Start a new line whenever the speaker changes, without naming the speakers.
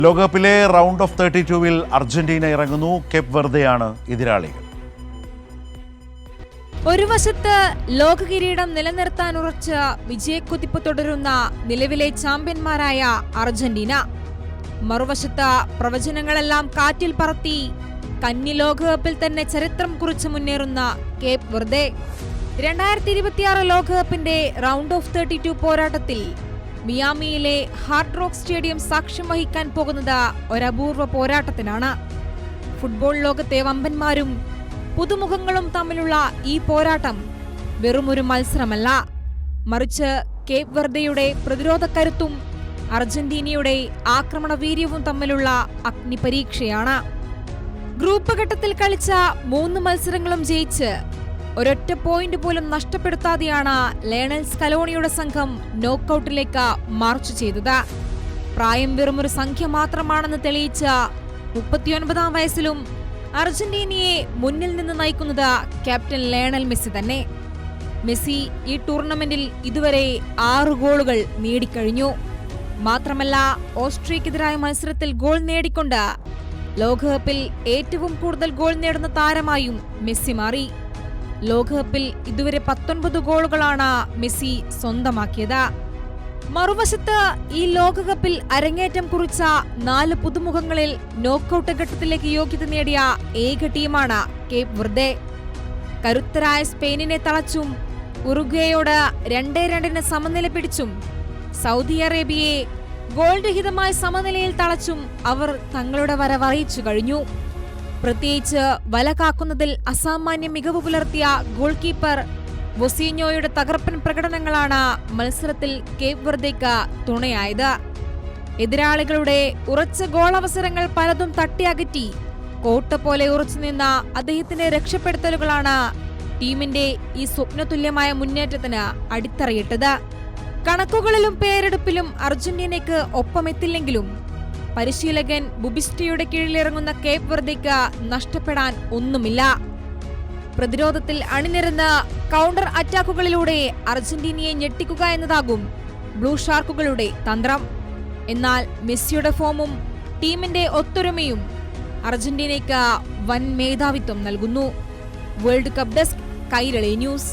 ലോകകപ്പിലെ round of 32-ൽ Argentina ഇറങ്ങുന്നു. Cape വെർദെയാണ് എതിരാളികൾ.
ഒരു വശത്ത് ലോക കിരീടം നിലനിർത്താൻ ഉറച്ച വിജയക്കുതിപ്പ് തുടരുന്ന നിലവിലെ ചാമ്പ്യന്മാരായ അർജന്റീന, മറുവശത്ത് പ്രവചനങ്ങളെല്ലാം കാറ്റിൽ പറത്തി കന്നി ലോകകപ്പിൽ തന്നെ ചരിത്രം കുറിച്ച് മുന്നേറുന്ന കേപ്പ് വെർദെ. 2026 ലോകകപ്പിന്റെ റൗണ്ട് ഓഫ് 32 പോരാട്ടത്തിൽ മിയാമിയിലെ ഹാർഡ് റോക്ക് സ്റ്റേഡിയം സാക്ഷ്യം വഹിക്കാൻ പോകുന്നത് ഒരപൂർവ പോരാട്ടത്തിനാണ്. ഫുട്ബോൾ ലോകത്തെ വമ്പന്മാരും പുതുമുഖങ്ങളും തമ്മിലുള്ള ഈ പോരാട്ടം വെറുമൊരു മത്സരമല്ല, മറിച്ച് കേപ്പ് വെർദെയുടെ പ്രതിരോധക്കരുത്തും അർജന്റീനയുടെ ആക്രമണ വീര്യവും തമ്മിലുള്ള അഗ്നിപരീക്ഷയാണ്. ഗ്രൂപ്പ് ഘട്ടത്തിൽ കളിച്ച 3 മത്സരങ്ങളും ജയിച്ച് ഒരൊറ്റ പോയിന്റ് പോലും നഷ്ടപ്പെടുത്താതെയാണ് ലയണൽ സ്കലോണിയുടെ സംഘം നോക്കൌട്ടിലേക്ക് മാർച്ച് ചെയ്തത്. പ്രായം വെറുമൊരു സംഖ്യ മാത്രമാണെന്ന് തെളിയിച്ച 39-ാം വയസ്സിലും അർജന്റീനയെ മുന്നിൽ നിന്ന് നയിക്കുന്നത് ക്യാപ്റ്റൻ ലയണൽ മെസ്സി തന്നെ. മെസ്സി ഈ ടൂർണമെന്റിൽ ഇതുവരെ 6 ഗോളുകൾ നേടിക്കഴിഞ്ഞു. മാത്രമല്ല, ഓസ്ട്രിയക്കെതിരായ മത്സരത്തിൽ ഗോൾ നേടിക്കൊണ്ട് ലോകകപ്പിൽ ഏറ്റവും കൂടുതൽ ഗോൾ നേടുന്ന താരമായും മെസ്സി മാറി. ലോകകപ്പിൽ ഇതുവരെ 19 ഗോളുകളാണ് മെസ്സി സ്വന്തമാക്കിയത്. മറുവശത്ത് ഈ ലോകകപ്പിൽ അരങ്ങേറ്റം കുറിച്ച 4 പുതുമുഖങ്ങളിൽ നോക്കൌട്ട് ഘട്ടത്തിലേക്ക് യോഗ്യത നേടിയ ഏക ടീമാണ് കേപ്പ് വെർദെ. കരുത്തരായ സ്പെയിനിനെ തളച്ചും ഉറുഗ്വേയോട് 2-2 സമനില പിടിച്ചും സൗദി അറേബ്യയെ ഗോൾ രഹിതമായ സമനിലയിൽ തളച്ചും അവർ തങ്ങളുടെ വരവറിയിച്ചു കഴിഞ്ഞു. പ്രത്യേകിച്ച് വല കാക്കുന്നതിൽ അസാമാന്യ മികവ് പുലർത്തിയ ഗോൾ കീപ്പർ വൊസീഞ്ഞോയുടെ തകർപ്പൻ പ്രകടനങ്ങളാണ് മത്സരത്തിൽ കേപ്പ് വെർദെക്ക് തുണയായത്. എതിരാളികളുടെ ഉറച്ച ഗോളവസരങ്ങൾ പലതും തട്ടിയകറ്റി കോട്ട പോലെ ഉറച്ചുനിന്ന അദ്ദേഹത്തിന്റെ രക്ഷപ്പെടുത്തലുകളാണ് ടീമിന്റെ ഈ സ്വപ്നതുല്യമായ മുന്നേറ്റത്തിന് അടിത്തറയിട്ടത്. കണക്കുകളിലും പേരെടുപ്പിലും അർജന്റീനയ്ക്ക് ഒപ്പമെത്തില്ലെങ്കിലും പരിശീലകൻ ബുബിസ്റ്റയുടെ കീഴിലിറങ്ങുന്ന കേപ്പ് വെർദെക്ക് നഷ്ടപ്പെടാൻ ഒന്നുമില്ല. പ്രതിരോധത്തിൽ അണിനിരന്ന് കൗണ്ടർ അറ്റാക്കുകളിലൂടെ അർജന്റീനയെ ഞെട്ടിക്കുക എന്നതാകും ബ്ലൂ ഷാർക്കുകളുടെ തന്ത്രം. എന്നാൽ മെസ്സിയുടെ ഫോമും ടീമിന്റെ ഒത്തൊരുമയും അർജന്റീനയ്ക്ക് വൻ മേധാവിത്വം നൽകുന്നു. World cup desk, Kairali news.